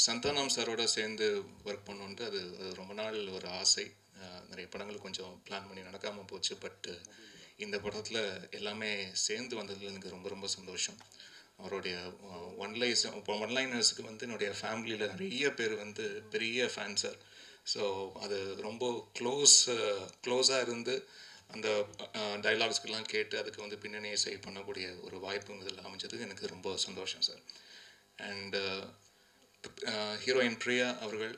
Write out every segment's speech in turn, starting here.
சந்தானம் சாரோட சேர்ந்து ஒர்க் பண்ணோன்ட்டு அது ரொம்ப நாள் ஒரு ஆசை. நிறைய படங்கள் கொஞ்சம் பிளான் பண்ணி நடக்காமல் போச்சு. பட் இந்த படத்தில் எல்லாமே சேர்ந்து வந்ததில் எனக்கு ரொம்ப ரொம்ப சந்தோஷம். அவருடைய ஒன்லைனர்ஸுக்கு வந்து என்னுடைய ஃபேமிலியில் நிறைய பேர் வந்து பெரிய ஃபேன்ஸர். ஸோ அது ரொம்ப க்ளோஸாக இருந்து அந்த டைலாக்ஸ்க்கெல்லாம் கேட்டு அதுக்கு வந்து பின்னணி இசை பண்ணக்கூடிய ஒரு வாய்ப்பு இதில் அமைஞ்சது எனக்கு ரொம்ப சந்தோஷம் சார். அண்ட் ஹீரோயின் பிரியா அவர்கள்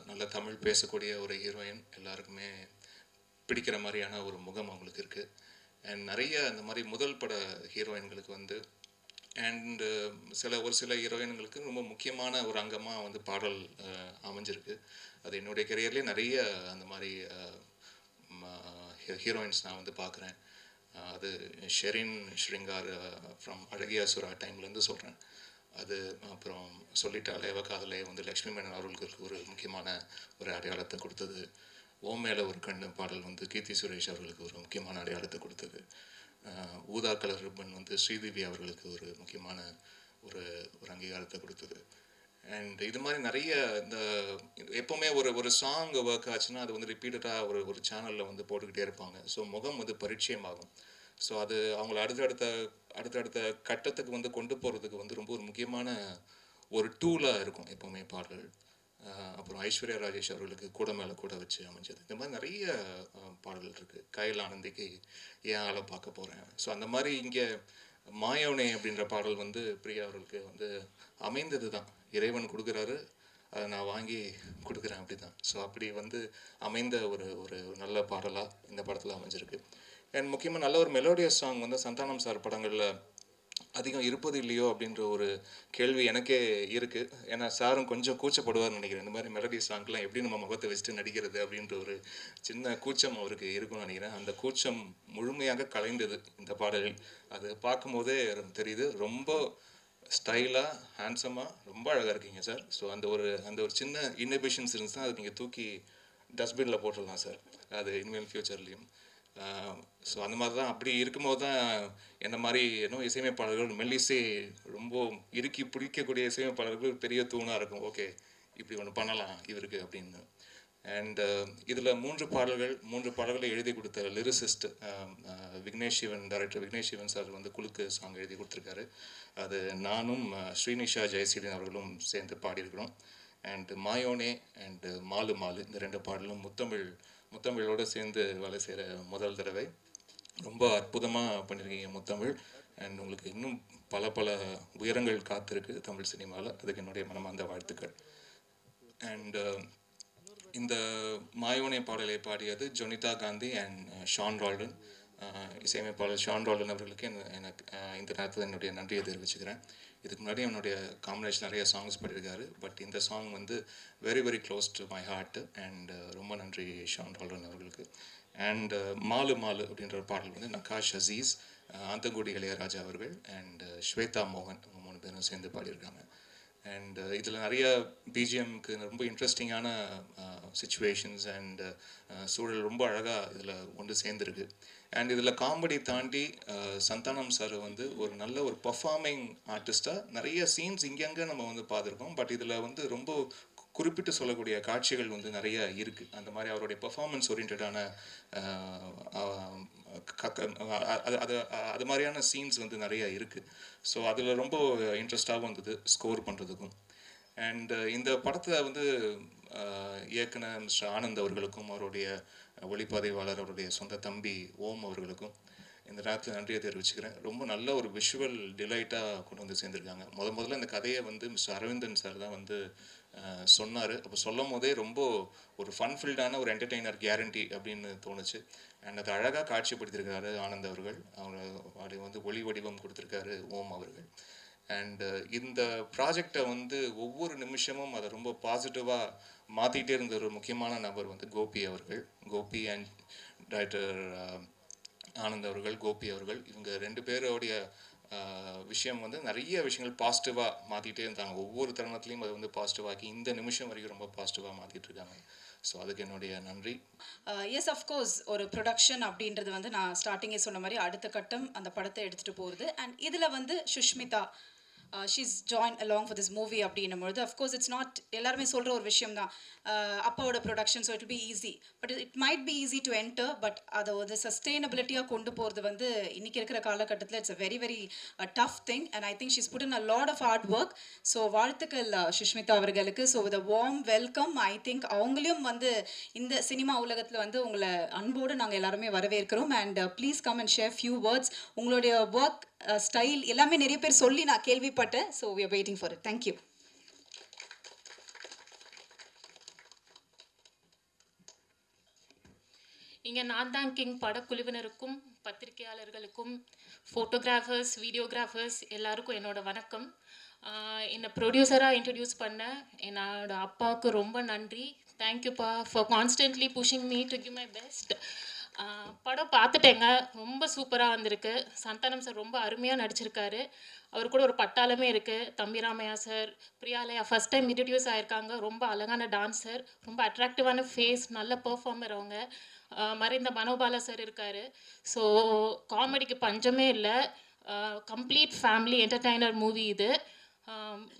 நல்ல தமிழ் பேசக்கூடிய ஒரு ஹீரோயின், எல்லாருக்குமே பிடிக்கிற மாதிரியான ஒரு முகம் அவங்களுக்கு இருக்குது. அண்ட் நிறைய இந்த மாதிரி முதல் பட ஹீரோயின்களுக்கு வந்து அண்டு ஒரு சில ஹீரோயின்களுக்கு ரொம்ப முக்கியமான ஒரு அங்கமாக வந்து பாடல் அமைஞ்சிருக்கு. அது என்னுடைய கெரியர்லேயே நிறைய அந்த மாதிரி ஹீரோயின்ஸ் நான் வந்து பார்க்குறேன். அது ஷெரின் ஸ்ரிங்கார் ஃப்ரம் அழகியா சுரா டைம்லேருந்து சொல்கிறேன். அது அப்புறம் சொல்லிட்டாலே அவ காதலே வந்து லக்ஷ்மி மேனன் அவர்களுக்கு ஒரு முக்கியமான ஒரு அடையாளத்தை கொடுத்தது. ஓம் மேலே ஒரு கண்ணு பாடல் வந்து கீர்த்தி சுரேஷ் அவர்களுக்கு ஒரு முக்கியமான அடையாளத்தை கொடுத்தது. ஊதா கலர் ரிப்பன் வந்து ஸ்ரீதேவி அவர்களுக்கு ஒரு முக்கியமான ஒரு அங்கீகாரத்தை கொடுத்தது. அண்ட் இது மாதிரி நிறைய இந்த எப்போவுமே ஒரு சாங் ஒர்க் ஆச்சுன்னா அது வந்து ரிப்பீட்டடாக ஒரு சேனலில் வந்து போட்டுக்கிட்டே இருப்பாங்க. ஸோ முகம் வந்து பரிச்சயமாகும். ஸோ அது அவங்கள அடுத்தடுத்த கட்டத்துக்கு வந்து கொண்டு போகிறதுக்கு வந்து ரொம்ப ஒரு முக்கியமான ஒரு டூலாக இருக்கும் எப்போவுமே பாடல்கள். அப்புறம் ஐஸ்வர்யா ராஜேஷ் அவர்களுக்கு கூட மேலே கூட வச்சு அமைஞ்சது. இந்த மாதிரி நிறைய பாடல்கள் இருக்குது. கயல் ஆனந்திக்கு ஏன் ஆளை பார்க்க போகிறேன். ஸோ அந்த மாதிரி இங்கே மாயோனே அப்படின்ற பாடல் வந்து பிரியா அவர்களுக்கு வந்து அமைந்தது தான். இறைவன் கொடுக்குறாரு, அதை நான் வாங்கி கொடுக்குறேன் அப்படி தான். ஸோ அப்படி வந்து அமைந்த ஒரு நல்ல பாடலாக இந்த படத்தில் அமைஞ்சிருக்கு. அண்ட் முக்கியமாக நல்ல ஒரு மெலோடியஸ் சாங் வந்து சந்தானம் சார் படங்களில் அதிகம் இருப்பது இல்லையோ அப்படின்ற ஒரு கேள்வி எனக்கே இருக்குது. ஏன்னா சாரும் கொஞ்சம் கூச்சப்படுவார்னு நினைக்கிறேன். இந்த மாதிரி மெலடி சாங்லாம் எப்படி நம்ம முகத்தை வச்சுட்டு நடிக்கிறது அப்படின்ற ஒரு சின்ன கூச்சம் அவருக்கு இருக்குன்னு நினைக்கிறேன். அந்த கூச்சம் முழுமையாக கலைந்தது இந்த பாடலில். அது பார்க்கும்போதே தெரியுது. ரொம்ப ஸ்டைலாக ஹேண்ட்ஸமாக ரொம்ப அழகாக இருக்கீங்க சார். ஸோ அந்த ஒரு சின்ன இன்னபிஷன்ஸ் இருந்துச்சுன்னா அது நீங்கள் தூக்கி டஸ்ட்பினில் போட்டுடலாம் சார். அது இனிமேல் ஃப்யூச்சர்லேயும். ஸோ அந்த மாதிரி தான். அப்படி இருக்கும்போது தான் என்ன மாதிரி இசையமைப்பாளர்கள் மெல்லிசை ரொம்ப இறுக்கி பிடிக்கக்கூடிய இசையமைப்பாளர்கள் பெரிய தூணாக இருக்கும். ஓகே, இப்படி ஒன்று பண்ணலாம் இவருக்கு அப்படின்னு. அண்ட் இதில் 3 பாடல்களை எழுதி கொடுத்த lyricist Vignesh Sivan, director Vignesh Sivan sir வந்து குழுக்கு சாங் எழுதி கொடுத்துருக்காரு. அது நானும் ஸ்ரீனிஷா ஜெயசீலன் அவர்களும் சேர்ந்து பாடியிருக்கிறோம். அண்ட் மாயோனே அண்டு மாலு இந்த 2 பாடலும் முத்தமிழோடு சேர்ந்து வேலை செய்கிற முதல் தடவை. ரொம்ப அற்புதமாக பண்ணியிருக்கீங்க முத்தமிழ். அண்ட் உங்களுக்கு இன்னும் பல உயரங்கள் காத்திருக்கு தமிழ் சினிமாவில். அதுக்கு என்னுடைய மனமார்ந்த வாழ்த்துக்கள். அண்ட் இந்த மாயோனே பாடலை பாடியது ஜொனிதா காந்தி அண்ட் ஷான் ரால்டன். இசையமைப்பாளர் ஷான் ரால்டன் அவர்களுக்கு எனக்கு இந்த நேரத்தில் என்னுடைய நன்றியை தெரிவிச்சுக்கிறேன். இதுக்கு முன்னாடி என்னுடைய காம்பினேஷன் நிறைய சாங்ஸ் பாடியிருக்காரு. பட் இந்த சாங் வந்து very very close to my heart. And ரொம்ப நன்றி ஷான் ரால்டன் அவர்களுக்கு. அண்ட் மாலு அப்படின்ற ஒரு பாடல் வந்து நகாஷ் அசீஸ், ஆந்தங்குடி இளையராஜா அவர்கள் அண்ட் ஸ்வேதா மோகன் 3 பேரும் சேர்ந்து பாடியிருக்காங்க. அண்ட் இதில் நிறைய பிஜிஎம்க்கு ரொம்ப இன்ட்ரெஸ்டிங்கான சிச்சுவேஷன்ஸ் அண்ட் சூழல் ரொம்ப அழகாக இதில் ஒன்று சேர்ந்துருக்கு. அண்ட் இதில் காமெடி தாண்டி சந்தானம் சார் வந்து ஒரு நல்ல ஒரு பர்ஃபார்மிங் ஆர்டிஸ்டாக நிறைய சீன்ஸ் இங்கங்கே நம்ம வந்து பார்த்துருக்கோம். பட் இதில் வந்து ரொம்ப குறிப்பிட்டு சொல்லக்கூடிய காட்சிகள் வந்து நிறைய இருக்குது. அந்த மாதிரி அவருடைய பர்ஃபார்மன்ஸ் ஓரியன்டான அது மாதிரியான சீன்ஸ் வந்து நிறைய இருக்குது. ஸோ அதில் ரொம்ப இன்ட்ரெஸ்டாகவும் இருந்தது ஸ்கோர் பண்ணுறதுக்கும். அண்ட் இந்த படத்தை வந்து இயக்குனர் மிஸ்டர் ஆனந்த் அவர்களுக்கும் அவருடைய ஒளிப்பதிவாளர் அவருடைய சொந்த தம்பி ஓம் அவர்களுக்கும் இந்த நேரத்தில் நன்றியை தெரிவிச்சுக்கிறேன். ரொம்ப நல்ல ஒரு விஷுவல் டிலைட்டாக கொண்டு வந்து சேர்ந்துருக்காங்க. முதல்ல இந்த கதையை வந்து மிஸ்டர் அரவிந்தன் சார் தான் வந்து சொன்னார். அப்போ சொல்லும் போதே ரொம்ப ஒரு ஃபன்ஃபில்டான ஒரு என்டர்டெய்னர் கேரண்டி அப்படின்னு தோணுச்சு. அண்ட் அதை அழகாக காட்சிப்படுத்தியிருக்காரு ஆனந்த் அவர்கள். அவர் வந்து ஒளி வடிவம் கொடுத்துருக்காரு ஓம் அவர்கள். அண்டு இந்த ப்ராஜெக்டை வந்து ஒவ்வொரு நிமிஷமும் அதை ரொம்ப பாசிட்டிவாக மாற்றிக்கிட்டே இருந்த ஒரு முக்கியமான நபர் வந்து கோபி அவர்கள். கோபி அண்ட் டைரக்டர் ஆனந்த் அவர்கள், கோபி அவர்கள், இவங்க 2 பேருடைய விஷயம் வந்து நிறைய விஷயங்கள் பாசிட்டிவாக மாற்றிக்கிட்டே இருந்தாங்க. ஒவ்வொரு தருணத்துலையும் அதை வந்து பாசிட்டிவாக்கி இந்த நிமிஷம் வரைக்கும் ரொம்ப பாசிட்டிவாக மாற்றிட்டு இருக்காங்க. ஸோ அதுக்கு என்னுடைய நன்றி. எஸ், அஃப்கோர்ஸ் ஒரு ப்ரொடக்ஷன் அப்படின்றது வந்து நான் ஸ்டார்டிங்கே சொன்ன மாதிரி அடுத்த கட்டம் அந்த படத்தை எடுத்துகிட்டு போகிறது. அண்ட் இதில் வந்து Sushmita she's join along for this movie அப்படின்னும் பொழுது அஃப்கோர்ஸ் இட்ஸ் நாட் எல்லாருமே சொல்கிற ஒரு விஷயம் தான் அப்பாவோட production, so it will be easy. But it might be easy to enter, but அதை ஒரு சஸ்டெயினபிலிட்டியாக கொண்டு போகிறது வந்து இன்றைக்கி இருக்கிற காலகட்டத்தில் it's a very very tough thing. And I think she's put in a lot of hard work. So வாழ்த்துக்கள் சுஷ்மிதா அவர்களுக்கு. So with a warm welcome. I think அவங்களையும் வந்து இந்த சினிமா உலகத்தில் வந்து உங்களை அன்போடு நாங்கள் எல்லாருமே வரவேற்கிறோம். And please come and share few words. உங்களுடைய ஒர்க் ஸ்டைல் எல்லாமே நிறைய பேர் சொல்லி நான் கேள்விப்பட்டேன். So we are waiting for it. Thank you. இங்கே நான் தான் கிங் படக்குழுவினருக்கும் பத்திரிகையாளர்களுக்கும் ஃபோட்டோகிராஃபர்ஸ் வீடியோகிராஃபர்ஸ் எல்லாருக்கும் என்னோட வணக்கம். என்னை ப்ரொடியூசராக இன்ட்ரடியூஸ் பண்ண என்னோட அப்பாவுக்கு ரொம்ப நன்றி. தேங்க்யூப்பா for constantly pushing me to give my best. படம் பார்த்துட்டேங்க, ரொம்ப சூப்பராக வந்திருக்கு. சந்தானம் சார் ரொம்ப அருமையாக நடிச்சிருக்காரு. அவர் கூட ஒரு பட்டாளமே இருக்குது. Thambi Ramaiah sir, Priyalaya first time introduce ஆகிருக்காங்க. ரொம்ப அழகான டான்ஸர், ரொம்ப அட்ராக்டிவான ஃபேஸ், நல்ல பெர்ஃபார்மர் அவங்க. மறைந்த மனோபாலா சார் இருக்கார். ஸோ காமெடிக்கு பஞ்சமே இல்லை. கம்ப்ளீட் ஃபேமிலி என்டர்டைனர் மூவி இது.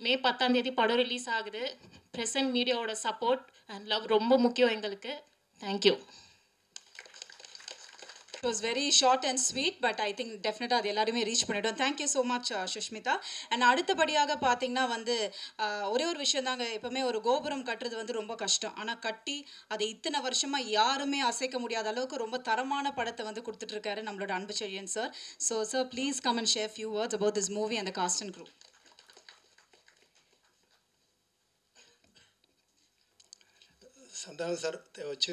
மே 10 படம் ரிலீஸ் ஆகுது. ப்ரெசன்ட் மீடியாவோட சப்போர்ட் அண்ட் லவ் ரொம்ப முக்கியம் எங்களுக்கு. Thank you. It was very short and sweet, but I think definitely அது எல்லாருமே ரீச் பண்ணிட்டோம். Thank you so much Sushmita. And அடுத்தபடியாக பார்த்தீங்கன்னா வந்து ஒரே ஒரு விஷயம் தாங்க, எப்பவுமே ஒரு கோபுரம் கட்டுறது வந்து ரொம்ப கஷ்டம். ஆனால் கட்டி அதை இத்தனை வருஷமாக யாருமே அசைக்க முடியாத அளவுக்கு ரொம்ப தரமான படத்தை வந்து கொடுத்துட்ருக்காரு நம்மளோட Anbu Chezhiyan sir. So sir please come and share few words about this movie and the cast and crew. Santhanam sir வச்சு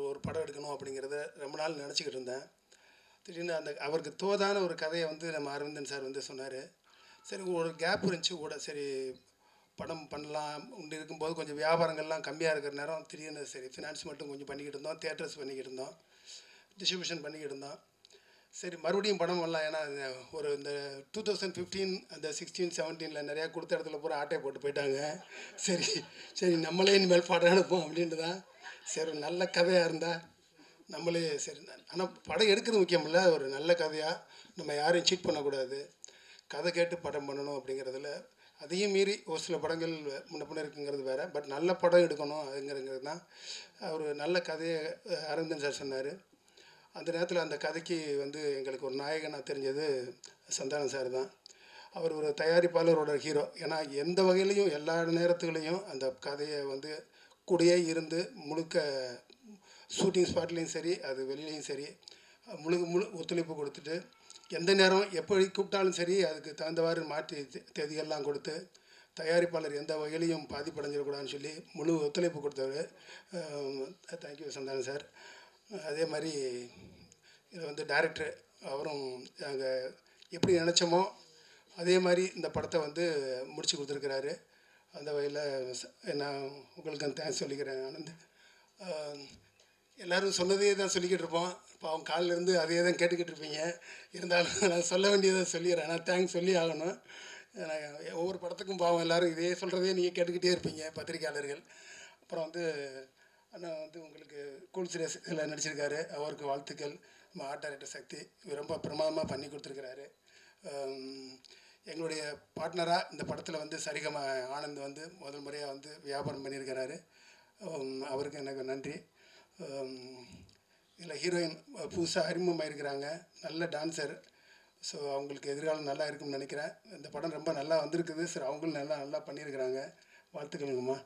ஒரு படம் எடுக்கணும் அப்படிங்கிறத ரொம்ப நாள் நினச்சிக்கிட்டு இருந்தேன். திடீர்னு அவருக்கு தோதான ஒரு கதையை வந்து நம்ம அரவிந்தன் சார் வந்து சொன்னார். சரி, ஒரு கேப் இருந்துச்சு கூட, சரி படம் பண்ணலாம் உண்டு இருக்கும்போது கொஞ்சம் வியாபாரங்கள்லாம் கம்மியாக இருக்கிற நேரம் திடீர்னு சரி ஃபினான்ஸ் மட்டும் கொஞ்சம் பண்ணிக்கிட்டு இருந்தோம், தியேட்டர்ஸ் பண்ணிக்கிட்டு இருந்தோம், டிஸ்ட்ரிபியூஷன் பண்ணிக்கிட்டு இருந்தோம். சரி மறுபடியும் படம் பண்ணலாம். ஏன்னா ஒரு இந்த 2015 அந்த 16, 17 நிறையா கொடுத்த இடத்துல பூரா ஆட்டையை போட்டு போயிட்டாங்க. சரி சரி நம்மளே இனிமேல் படம் எடுப்போம் அப்படின்ட்டு தான். சரி நல்ல கதையாக இருந்தால் நம்மளே சரி. ஆனால் படம் எடுக்கிறது முக்கியம் இல்லை, ஒரு நல்ல கதையாக நம்ம யாரையும் சீட் பண்ணக்கூடாது, கதை கேட்டு படம் பண்ணணும் அப்படிங்கிறதுல. அதையும் மீறி ஒரு சில படங்கள் முன்ன இருக்குங்கிறது வேறு, பட் நல்ல படம் எடுக்கணும் அதுங்கிறது தான். ஒரு நல்ல கதையை அரவிந்தன் சார் சொன்னார். அந்த நேரத்தில் அந்த கதைக்கு வந்து எங்களுக்கு ஒரு நாயகனாக தெரிஞ்சது சந்தானம் சார் தான். அவர் ஒரு தயாரிப்பாளரோட ஹீரோ. ஏன்னா எந்த வகையிலையும் எல்லா நேரத்துலையும் அந்த கதையை வந்து கூடயே இருந்து முழுக்க ஷூட்டிங் ஸ்பாட்லேயும் சரி அது வெளியிலையும் சரி முழு ஒத்துழைப்பு கொடுத்துட்டு, எந்த நேரம் எப்படி கூப்பிட்டாலும் சரி அதுக்கு தகுந்தவாறு மாற்றி தேதிகள்லாம் கொடுத்து, தயாரிப்பாளர் எந்த வகையிலையும் பாதிப்படைஞ்சிடக்கூடாதுன்னு சொல்லி முழு ஒத்துழைப்பு கொடுத்தவர். Thank you Santhanam sir. அதே மாதிரி இதில் வந்து டைரக்டர் அவரும் நாங்கள் எப்படி நினச்சோமோ அதே மாதிரி இந்த படத்தை வந்து முடித்து கொடுத்துருக்கிறாரு. அந்த வகையில் நான் உங்களுக்கு தேங்க்ஸ் சொல்லிக்கிறேன். ஆனந்த், எல்லோரும் சொன்னதே தான் சொல்லிக்கிட்டு இருப்போம். இப்போ அவங்க காலிலேருந்து அதே தான் கேட்டுக்கிட்டு இருப்பீங்க. இருந்தாலும் நான் சொல்ல வேண்டியதை சொல்லிடுறேன். நான் தேங்க்ஸ் சொல்லி ஆகணும். ஒவ்வொரு படத்துக்கும் பாவம் எல்லோரும் இதே சொல்கிறதே நீங்கள் கேட்டுக்கிட்டே இருப்பீங்க பத்திரிக்கையாளர்கள். அப்புறம் வந்து அண்ணா வந்து உங்களுக்கு கூல் சீரியஸ் இதில் நடிச்சிருக்காரு, அவருக்கு வாழ்த்துக்கள். நம்ம ஆர்ட் டைரக்டர் சக்தி ரொம்ப பிரமாதமாக பண்ணி கொடுத்துருக்கிறாரு. எங்களுடைய பார்ட்னராக இந்த படத்தில் வந்து சரிகம ஆனந்த் வந்து முதல் முறையாக வந்து வியாபாரம் பண்ணியிருக்கிறாரு. அவருக்கு எனக்கு நன்றி. இதில் ஹீரோயின் புதுசாக அறிமுகமாக இருக்கிறாங்க, நல்ல டான்ஸர். ஸோ அவங்களுக்கு எதிர்காலம் நல்லா இருக்குன்னு நினைக்கிறேன். இந்த படம் ரொம்ப நல்லா வந்திருக்குது சார், அவங்களும் நல்லா பண்ணியிருக்கிறாங்க. வாழ்த்துக்களுங்கம்மா.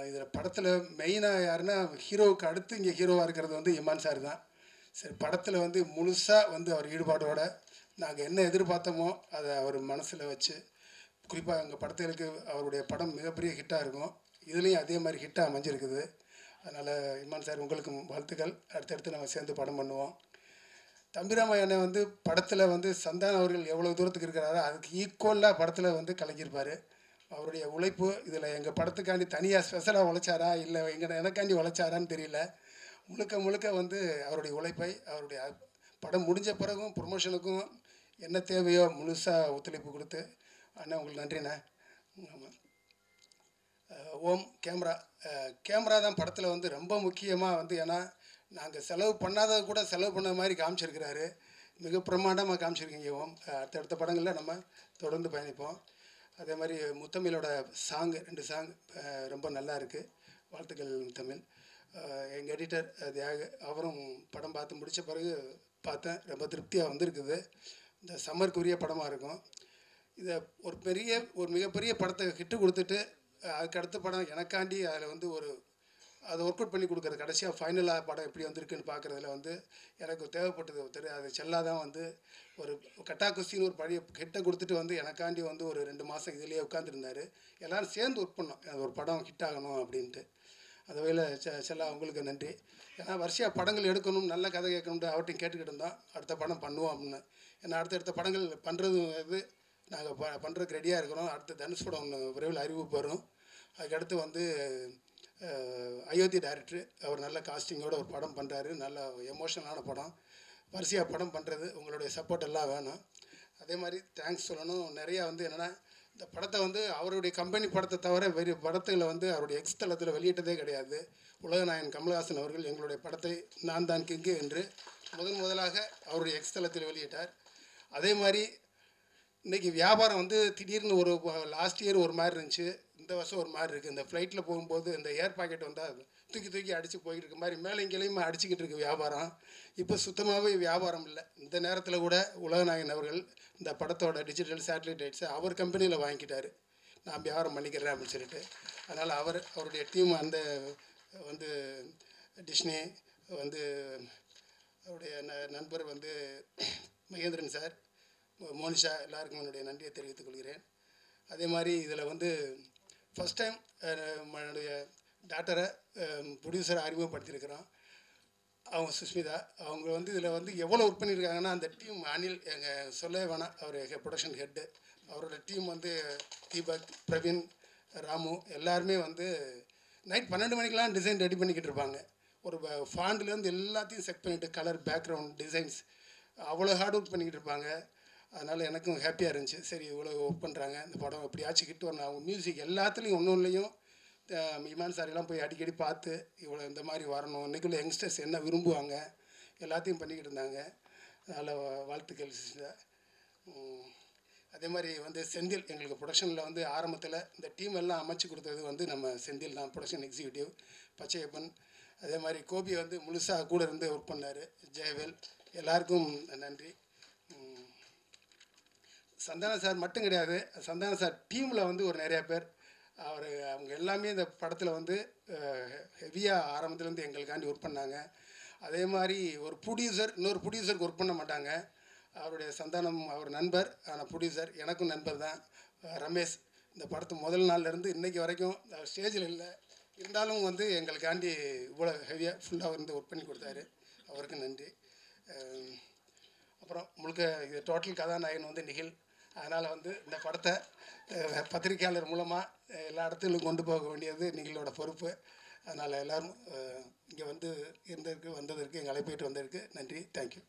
இதில் படத்தில் மெயினாக யாருன்னா ஹீரோவுக்கு அடுத்து இங்கே ஹீரோவாக இருக்கிறது வந்து இமான் சார் தான். சரி, படத்தில் வந்து முழுசாக வந்து அவர் ஈடுபாடோட நாங்கள் என்ன எதிர்பார்த்தோமோ அதை அவர் மனசில் வச்சு, குறிப்பாக எங்கள் படத்துக்கு அவருடைய படம் மிகப்பெரிய ஹிட்டாக இருக்கும். இதுலேயும் அதே மாதிரி ஹிட்டாக அமைஞ்சிருக்குது. அதனால் இமான் சார் உங்களுக்கு வாழ்த்துக்கள். அடுத்தடுத்து நம்ம சேர்ந்து படம் பண்ணுவோம். தம்பிராமையான வந்து படத்தில் வந்து சந்தானம் அவர்கள் எவ்வளோ தூரத்துக்கு இருக்கிறாரோ அதுக்கு ஈக்குவலாக படத்தில் வந்து கலங்கியிருப்பார். அவருடைய உழைப்பு இதில் எங்கள் படத்துக்காண்டி தனியாக ஸ்பெஷலாக உழைச்சாரா இல்லை எனக்காண்டி உழைச்சாரான்னு தெரியல. முழுக்க வந்து அவருடைய உழைப்பை அவருடைய படம் முடிஞ்ச பிறகும் ப்ரொமோஷனுக்கும் என்ன தேவையோ முழுசாக ஒத்துழைப்பு கொடுத்து, அண்ணா உங்களுக்கு நன்றிண்ணே. ஆமாம். ஓம் கேமரா தான் படத்தில் வந்து ரொம்ப முக்கியமாக வந்து, ஏன்னா நாங்கள் செலவு பண்ணாத கூட செலவு பண்ண மாதிரி காமிச்சிருக்கிறாரு. மிக பிரமாண்டமாக காமிச்சிருக்கீங்க ஓம். அடுத்தடுத்த படங்களில் நம்ம தொடர்ந்து பயணிப்போம். அதே மாதிரி முத்தமிழோட சாங் 2 சாங் ரொம்ப நல்லா இருக்குது. வாழ்த்துக்கள் முத்தமிழ். எங்கள் எடிட்டர் தியாக அவரும் படம் பார்த்து முடித்த பிறகு பார்த்தேன், ரொம்ப திருப்தியாக வந்திருக்குது. இந்த சம்மருக்குரிய படமாக இருக்கும். இதை ஒரு மிகப்பெரிய படத்தை ஹிட்டு கொடுத்துட்டு அதுக்கு அடுத்த படம் எனக்காண்டி அதில் வந்து அதை ஒர்க் அவுட் பண்ணி கொடுக்குறது, கடைசியாக ஃபைனலாக படம் எப்படி வந்திருக்குன்னு பார்க்குறதுல வந்து எனக்கு தேவைப்பட்டது ஒருத்தர். அது செல்லாதான் வந்து ஒரு கட்டா குஸ்தின்னு ஒரு பழைய ஹிட்டை கொடுத்துட்டு வந்து எனக்காண்டி வந்து ஒரு 2 மாதம் இதிலேயே உட்காந்துருந்தார். எல்லோரும் சேர்ந்து ஒர்க் பண்ணோம், அது ஒரு படம் ஹிட் ஆகணும் அப்படின்ட்டு. அந்த வகையில் செல்லா உங்களுக்கு நன்றி. ஏன்னா வரிசையாக படங்கள் எடுக்கணும், நல்ல கதை கேட்கணும்னு அவர்கிட்டையும் கேட்டுக்கிட்டு இருந்தோம், அடுத்த படம் பண்ணுவோம் அப்படின்னு. ஏன்னா அடுத்தடுத்த படங்கள் பண்ணுறது இது நாங்கள் பண்ணுறதுக்கு ரெடியாக இருக்கிறோம். அடுத்து தனுஷ் படம் ஒன்று விரைவில் அறிவிப்பு வரும். அதுக்கடுத்து வந்து அயோத்தி டைரக்டர் அவர் நல்ல காஸ்டிங்கோடு ஒரு படம் பண்ணுறாரு, நல்ல எமோஷனலான படம். வரிசையாக படம் பண்ணுறது உங்களுடைய சப்போர்ட் எல்லாம் வேணும். அதே மாதிரி தேங்க்ஸ் சொல்லணும். நிறையா வந்து என்னென்னா இந்த படத்தை வந்து அவருடைய கம்பெனி படத்தை தவிர வேறு படத்தில் வந்து அவருடைய எக்ஸ் தளத்தில் வெளியிட்டதே கிடையாது. உலகநாயகன் கமல்ஹாசன் அவர்கள் எங்களுடைய படத்தை நான் தான் கிங்கு என்று முதலாக அவருடைய எக்ஸ் தளத்தில் வெளியிட்டார். அதே மாதிரி இன்றைக்கி வியாபாரம் வந்து திடீர்னு லாஸ்ட் இயர் ஒரு மாதிரி இருந்துச்சு, இந்த வருஷம் ஒரு மாதிரி இருக்குது. இந்த ஃப்ளைட்டில் போகும்போது இந்த ஏர் பாக்கெட் வந்தால் தூக்கி அடித்து போய்கிட்டு இருக்க மாதிரி மேலே இங்கேயுமே அடிச்சுக்கிட்டு இருக்குது வியாபாரம். இப்போ சுத்தமாகவே வியாபாரம் இல்லை. இந்த நேரத்தில் கூட உலகநாயகன் அவர்கள் இந்த படத்தோட டிஜிட்டல் சேட்டலைட் ரைட்ஸை அவர் கம்பெனியில் வாங்கிக்கிட்டார், நான் வியாபாரம் பண்ணிக்கிறேன் அப்படின்னு சொல்லிட்டு. அதனால் அவருடைய டீம் அந்த வந்து டிஸ்னி வந்து அவருடைய நண்பர் வந்து மகேந்திரன் சார், மோனிஷா எல்லாருக்கும் என்னுடைய நன்றியை தெரிவித்துக் கொள்கிறேன். அதே மாதிரி இதில் வந்து ஃபஸ்ட் டைம் என்னுடைய டாக்டரை ப்ரொடியூசரை அறிமுகப்படுத்தியிருக்கிறோம். அவங்க சுஷ்மிதா, அவங்க வந்து இதில் வந்து எவ்வளோ ஒர்க் பண்ணியிருக்காங்கன்னா அந்த டீம் அனில் எங்கள் சொல்லவே வேணாம், அவர் ப்ரொடக்ஷன் ஹெட்டு, அவரோட டீம் வந்து தீபக், பிரவீன், ராமு எல்லாருமே வந்து நைட் 12 மணிக்கெலாம் டிசைன் ரெடி பண்ணிக்கிட்டு இருப்பாங்க. ஒரு ஃபாண்ட்லேருந்து எல்லாத்தையும் செக் பண்ணிவிட்டு கலர், பேக்ரவுண்ட், டிசைன்ஸ் அவ்வளோ ஹார்ட் ஒர்க் பண்ணிக்கிட்டு இருப்பாங்க. அதனால் எனக்கும் ஹாப்பியாக இருந்துச்சு. சரி இவ்வளோ ஒர்க் பண்ணுறாங்க, இந்த படம் எப்படியாச்சும் கிட்ட வரணும். அவங்க மியூசிக் எல்லாத்துலேயும் ஒன்றுலையும் இமான் சார் எல்லாம் போய் அடிக்கடி பார்த்து இவ்வளோ இந்த மாதிரி வரணும், இன்றைக்குள்ள யங்ஸ்டர்ஸ் என்ன விரும்புவாங்க எல்லாத்தையும் பண்ணிக்கிட்டு இருந்தாங்க. அதனால் வாழ்த்துக்கள் சிஸ்டர். அதே மாதிரி வந்து செந்தில் எங்களுக்கு ப்ரொடக்ஷனில் வந்து ஆரம்பத்தில் இந்த டீம் எல்லாம் அமைச்சு கொடுத்தது வந்து நம்ம செந்தில் தான், ப்ரொடக்ஷன் எக்ஸிக்யூட்டிவ் பச்சையப்பன். அதே மாதிரி கோபி வந்து முழுசாக கூட இருந்து ஒர்க் பண்ணார், ஜெயவேல், எல்லாருக்கும் நன்றி. சந்தானம் சார் மட்டும் கிடையாது, சந்தானம் சார் டீமில் வந்து ஒரு நிறையா பேர் அவங்க எல்லாமே இந்த படத்தில் வந்து ஹெவியாக ஆரம்பத்துலேருந்து எங்களுக்காண்டி ஒர்க் பண்ணாங்க. அதே மாதிரி ஒரு ப்ரொடியூசர் இன்னொரு ப்ரொடியூசருக்கு ஒர்க் பண்ண மாட்டாங்க, அவருடைய சந்தானம் அவர் நண்பர், ஆனால் ப்ரொடியூசர் எனக்கும் நண்பர் தான், ரமேஷ். இந்த படத்து முதல் நாள்லேருந்து இன்றைக்கி வரைக்கும் ஸ்டேஜில் இல்லை, இருந்தாலும் வந்து எங்களுக்காண்டி இவ்வளோ ஹெவியாக ஃபுல்லாக இருந்து ஒர்க் பண்ணி கொடுத்தாரு, அவருக்கு நன்றி. அப்புறம் முழுக்க இது டோட்டல் கதாநாயகன் வந்து நிகில். அதனால் வந்து இந்த படத்தை பத்திரிக்கையாளர் மூலமாக எல்லா இடத்துலையும் கொண்டு போக வேண்டியது நிகிலோட பொறுப்பு. அதனால் எல்லோரும் இங்கே வந்து வந்ததற்கு எங்கள் அழைப்பிட்டு வந்ததற்கு நன்றி. தேங்க்யூ.